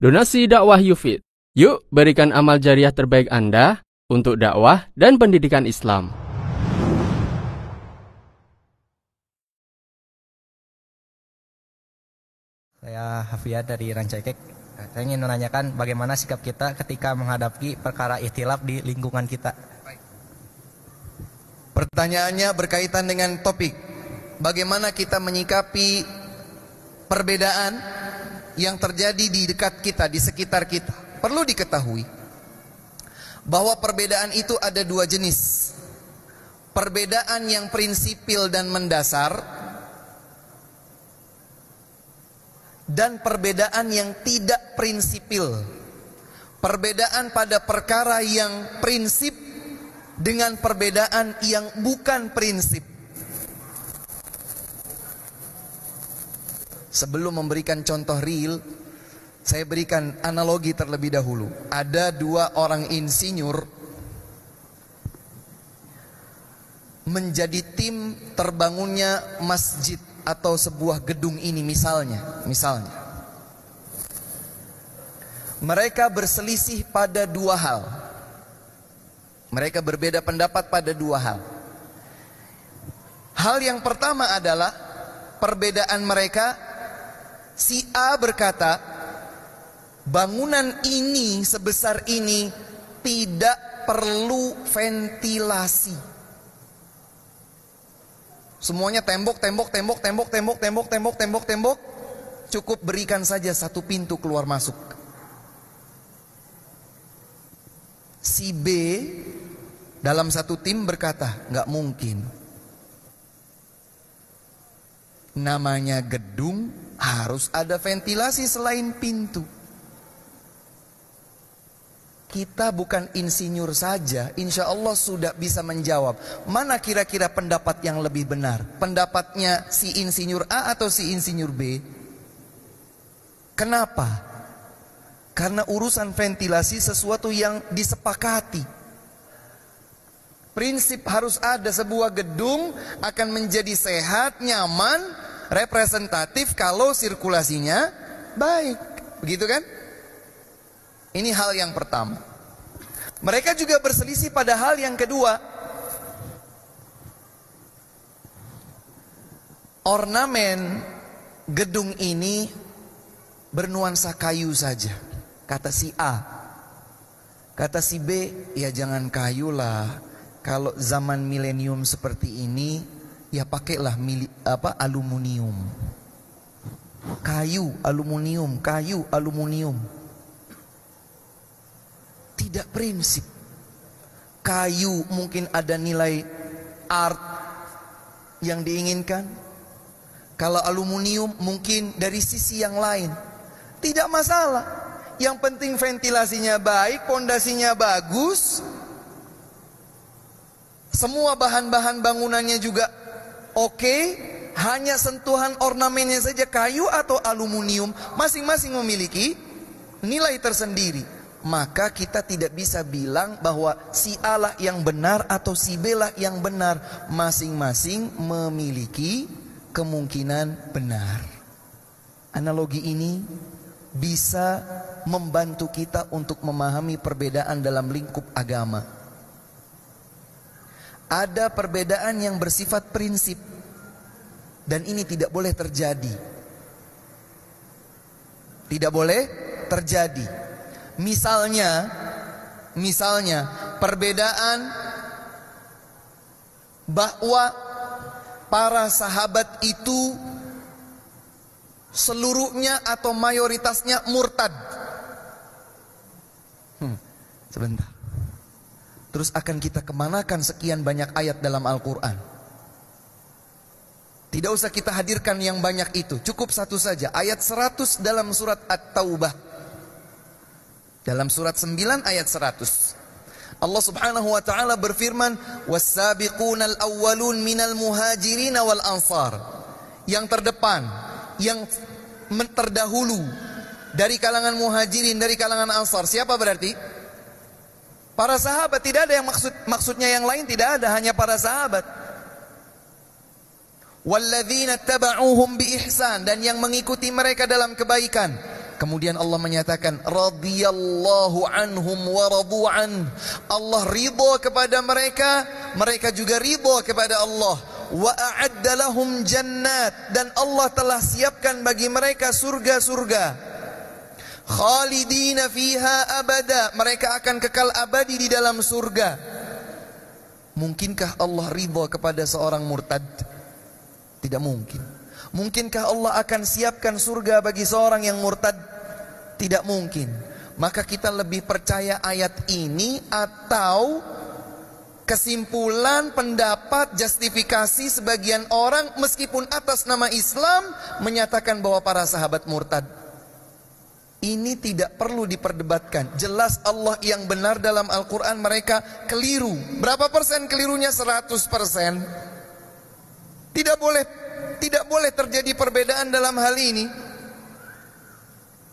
Donasi dakwah Yufid. Yuk berikan amal jariah terbaik Anda untuk dakwah dan pendidikan Islam. Saya Hafiyah dari Rancaikek. Saya ingin menanyakan bagaimana sikap kita ketika menghadapi perkara ikhtilaf di lingkungan kita. Pertanyaannya berkaitan dengan topik bagaimana kita menyikapi perbedaan yang terjadi di dekat kita, di sekitar kita. Perlu diketahui bahwa perbedaan itu ada dua jenis. Perbedaan yang prinsipil dan mendasar, dan perbedaan yang tidak prinsipil. Perbedaan pada perkara yang prinsip dengan perbedaan yang bukan prinsip. Sebelum memberikan contoh real, saya berikan analogi terlebih dahulu. Ada dua orang insinyur menjadi tim terbangunnya masjid atau sebuah gedung ini misalnya. Mereka berselisih pada dua hal. Mereka berbeda pendapat pada dua hal. Hal yang pertama adalah perbedaan mereka. Si A berkata, bangunan ini sebesar ini tidak perlu ventilasi. Semuanya tembok. Cukup berikan saja satu pintu keluar masuk. Si B dalam satu tim berkata, nggak mungkin. Namanya gedung harus ada ventilasi selain pintu. Kita bukan insinyur saja, insya Allah sudah bisa menjawab. Mana kira-kira pendapat yang lebih benar? Pendapatnya si insinyur A atau si insinyur B? Kenapa? Karena urusan ventilasi sesuatu yang disepakati. Prinsip harus ada sebuah gedung akan menjadi sehat, nyaman, representatif kalau sirkulasinya baik. Begitu kan? Ini hal yang pertama. Mereka juga berselisih pada hal yang kedua. Ornamen gedung ini bernuansa kayu saja, kata si A. Kata si B, ya jangan kayu lah. Kalau zaman milenium seperti ini, ya pakailah aluminium. Kayu, aluminium. Tidak prinsip. Kayu mungkin ada nilai art yang diinginkan. Kalau aluminium mungkin dari sisi yang lain. Tidak masalah. Yang penting ventilasinya baik, pondasinya bagus. Semua bahan-bahan bangunannya juga oke. Hanya sentuhan ornamennya saja kayu atau aluminium. Masing-masing memiliki nilai tersendiri. Maka kita tidak bisa bilang bahwa si A lah yang benar atau si B lah yang benar. Masing-masing memiliki kemungkinan benar. Analogi ini bisa membantu kita untuk memahami perbedaan dalam lingkup agama. Ada perbedaan yang bersifat prinsip, dan ini tidak boleh terjadi. Tidak boleh terjadi. Misalnya perbedaan bahwa para sahabat itu seluruhnya atau mayoritasnya murtad. Sebentar. Terus akan kita kemanakan sekian banyak ayat dalam Al-Quran? Tidak usah kita hadirkan yang banyak itu. Cukup satu saja. Ayat 100 dalam surat At-Taubah. Dalam surat 9 ayat 100. Allah subhanahu wa ta'ala berfirman, "Was-sabiqunal awwalun minal muhajirin wal ansar." Yang terdepan, yang terdahulu dari kalangan muhajirin, dari kalangan ansar. Siapa berarti? Para sahabat. Tidak ada yang maksudnya yang lain, tidak ada, hanya para sahabat. Walladzina taba'uhum bi ihsan, dan yang mengikuti mereka dalam kebaikan. Kemudian Allah menyatakan radhiyallahu anhum wa radu'an. Allah ridha kepada mereka, mereka juga ridha kepada Allah. Wa a'adda lahum jannat, dan Allah telah siapkan bagi mereka surga-surga. Khalidina fiha abada, mereka akan kekal abadi di dalam surga. Mungkinkah Allah ridha kepada seorang murtad? Tidak mungkin. Mungkinkah Allah akan siapkan surga bagi seorang yang murtad? Tidak mungkin. Maka kita lebih percaya ayat ini atau kesimpulan, pendapat, justifikasi sebagian orang meskipun atas nama Islam menyatakan bahwa para sahabat murtad. Ini tidak perlu diperdebatkan. Jelas Allah yang benar dalam Al-Quran, mereka keliru. Berapa persen kelirunya? 100%. Tidak boleh terjadi perbedaan dalam hal ini.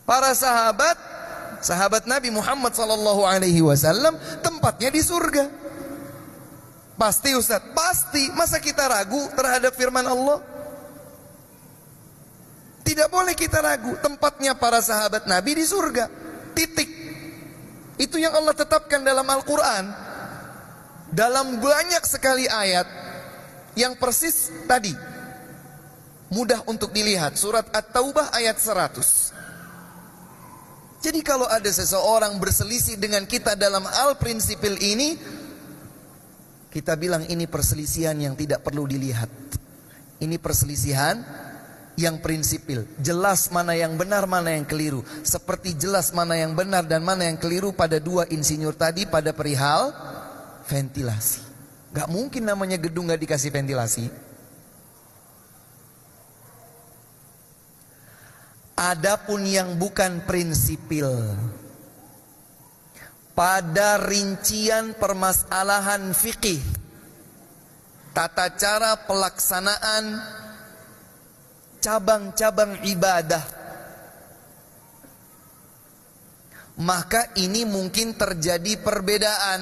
Para sahabat Nabi Muhammad SAW tempatnya di surga. Pasti Ustaz, pasti. Masa kita ragu terhadap firman Allah? Tidak boleh kita ragu. Tempatnya para sahabat Nabi di surga. Titik. Itu yang Allah tetapkan dalam Al-Quran. Dalam banyak sekali ayat yang persis tadi. Mudah untuk dilihat. Surat At-Taubah ayat 100. Jadi kalau ada seseorang berselisih dengan kita dalam hal prinsipil ini, kita bilang ini perselisihan yang tidak perlu dilihat. Ini perselisihan yang prinsipil. Jelas mana yang benar, mana yang keliru. Seperti jelas mana yang benar dan mana yang keliru pada dua insinyur tadi pada perihal ventilasi. Gak mungkin namanya gedung gak dikasih ventilasi. Adapun yang bukan prinsipil, pada rincian permasalahan fikih, tata cara pelaksanaan cabang-cabang ibadah, maka ini mungkin terjadi perbedaan.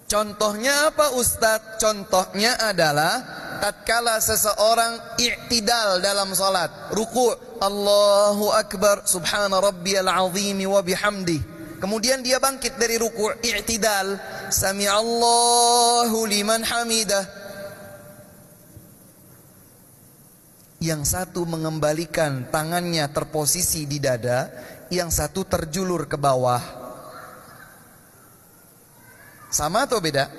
Contohnya apa Ustadz? Contohnya adalah tatkala seseorang i'tidal dalam salat, ruku', Allahu Akbar, subhana rabbiyal azim wa bihamdi. Kemudian dia bangkit dari ruku', i'tidal, sami'allahu liman hamidah. Yang satu mengembalikan tangannya terposisi di dada, yang satu terjulur ke bawah. Sama atau beda?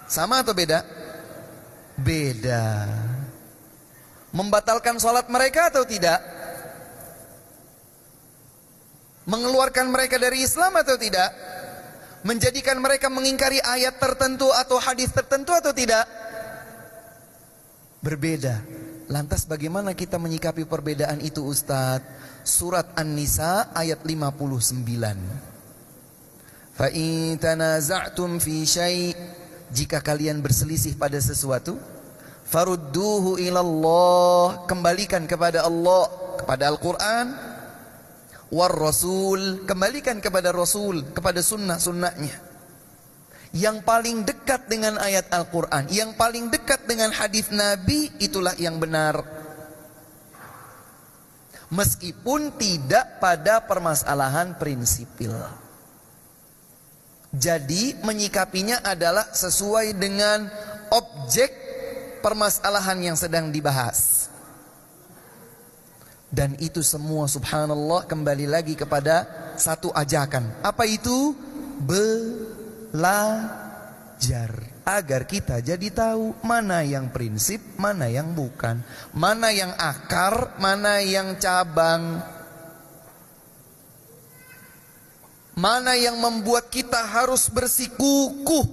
Sama atau beda? Beda. Membatalkan sholat mereka atau tidak? Mengeluarkan mereka dari Islam atau tidak? Menjadikan mereka mengingkari ayat tertentu atau hadis tertentu atau tidak? Berbeda. Lantas bagaimana kita menyikapi perbedaan itu Ustadz? Surat An-Nisa ayat 59. Fa in tanaza'tum fi syai', jika kalian berselisih pada sesuatu, farudduhu ilallah, kembalikan kepada Allah, kepada Al-Quran, war Rasul, kembalikan kepada Rasul, kepada sunnah-sunnahnya. Yang paling dekat dengan ayat Al-Quran, yang paling dekat dengan hadis Nabi, itulah yang benar. Meskipun tidak pada permasalahan prinsipil. Jadi menyikapinya adalah sesuai dengan objek permasalahan yang sedang dibahas. Dan itu semua subhanallah kembali lagi kepada satu ajakan. Apa itu? Belajar. Agar kita jadi tahu mana yang prinsip, mana yang bukan. Mana yang akar, mana yang cabang. Mana yang membuat kita harus bersikukuh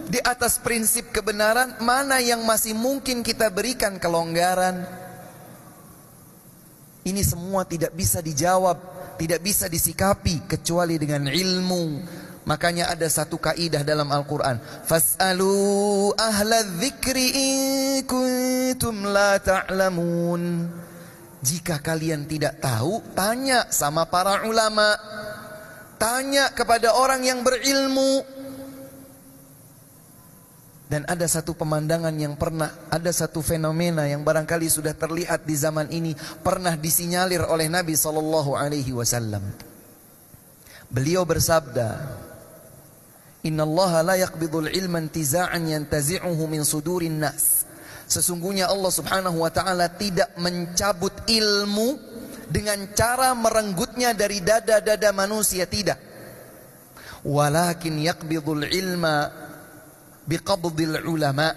di atas prinsip kebenaran, mana yang masih mungkin kita berikan kelonggaran. Ini semua tidak bisa dijawab, tidak bisa disikapi kecuali dengan ilmu. Makanya ada satu kaidah dalam Al-Quran, fas'alu ahla dzikri in kuntum la ta'lamun. Jika kalian tidak tahu, tanya sama para ulama. Tanya kepada orang yang berilmu. Dan ada satu pemandangan yang ada satu fenomena yang barangkali sudah terlihat di zaman ini, pernah disinyalir oleh Nabi SAW. Beliau bersabda, Inna Allah la yaqbidul ilma intiza'an yantazi'uhu min sudurin nas. Sesungguhnya Allah subhanahu wa ta'ala tidak mencabut ilmu dengan cara merenggutnya dari dada-dada manusia, tidak. Walakin yaqbidul ilma biqabdil ulama.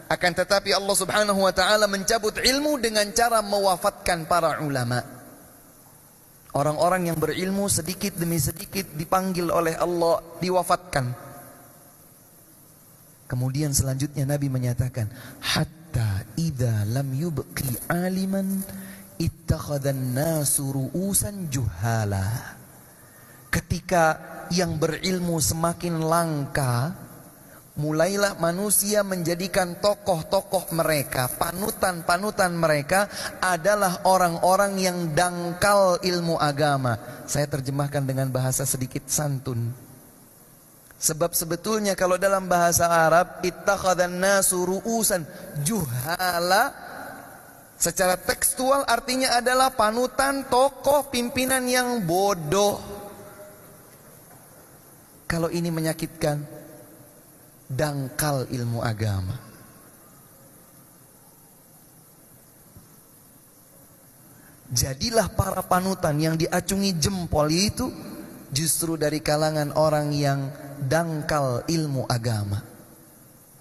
Akan tetapi Allah subhanahu wa ta'ala mencabut ilmu dengan cara mewafatkan para ulama. Orang-orang yang berilmu sedikit demi sedikit dipanggil oleh Allah, diwafatkan. Kemudian selanjutnya Nabi menyatakan, hatta idza lam yubqi aliman ittakhadhan nasu ru'usan juhala. Ketika yang berilmu semakin langka, mulailah manusia menjadikan tokoh-tokoh mereka, panutan-panutan mereka adalah orang-orang yang dangkal ilmu agama. Saya terjemahkan dengan bahasa sedikit santun. Sebab sebetulnya kalau dalam bahasa Arab, ittakhadhan nasu ru'usan juhala, secara tekstual artinya adalah panutan, tokoh, pimpinan yang bodoh. Kalau ini menyakitkan, dangkal ilmu agama. Jadilah para panutan yang diacungi jempol itu justru dari kalangan orang yang dangkal ilmu agama.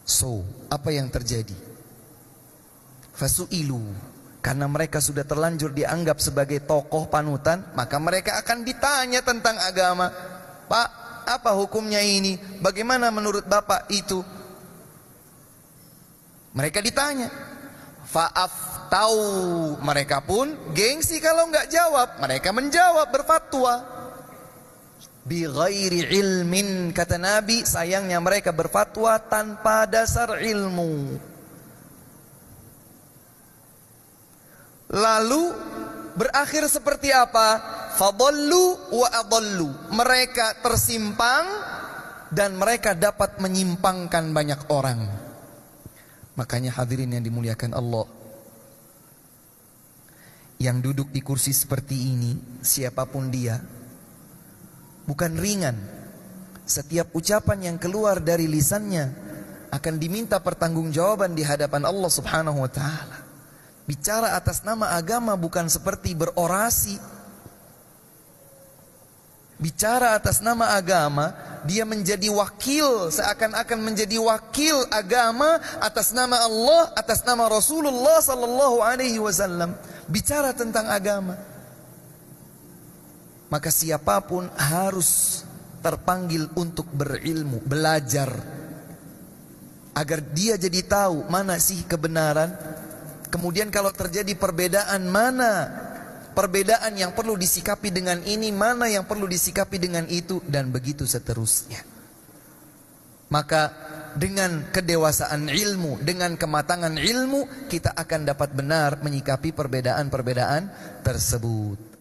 So, apa yang terjadi? Fasu'ilu, karena mereka sudah terlanjur dianggap sebagai tokoh panutan, maka mereka akan ditanya tentang agama. Pak, apa hukumnya ini? Bagaimana menurut Bapak itu? Mereka ditanya. Fa'aftau, mereka pun gengsi kalau nggak jawab. Mereka menjawab, berfatwa. Bi ghairi ilmin, kata Nabi, sayangnya mereka berfatwa tanpa dasar ilmu. Lalu berakhir seperti apa? Fadallu wa adallu. Mereka tersimpang dan mereka dapat menyimpangkan banyak orang. Makanya hadirin yang dimuliakan Allah, yang duduk di kursi seperti ini, siapapun dia, bukan ringan. Setiap ucapan yang keluar dari lisannya akan diminta pertanggungjawaban di hadapan Allah subhanahu wa ta'ala. Bicara atas nama agama bukan seperti berorasi. Bicara atas nama agama, dia menjadi wakil, seakan-akan menjadi wakil agama atas nama Allah, atas nama Rasulullah sallallahu alaihi wasallam. Bicara tentang agama, maka siapapun harus terpanggil untuk berilmu, belajar, agar dia jadi tahu mana sih kebenaran. Kemudian kalau terjadi perbedaan, mana perbedaan yang perlu disikapi dengan ini, mana yang perlu disikapi dengan itu, dan begitu seterusnya. Maka dengan kedewasaan ilmu, dengan kematangan ilmu, kita akan dapat benar menyikapi perbedaan-perbedaan tersebut.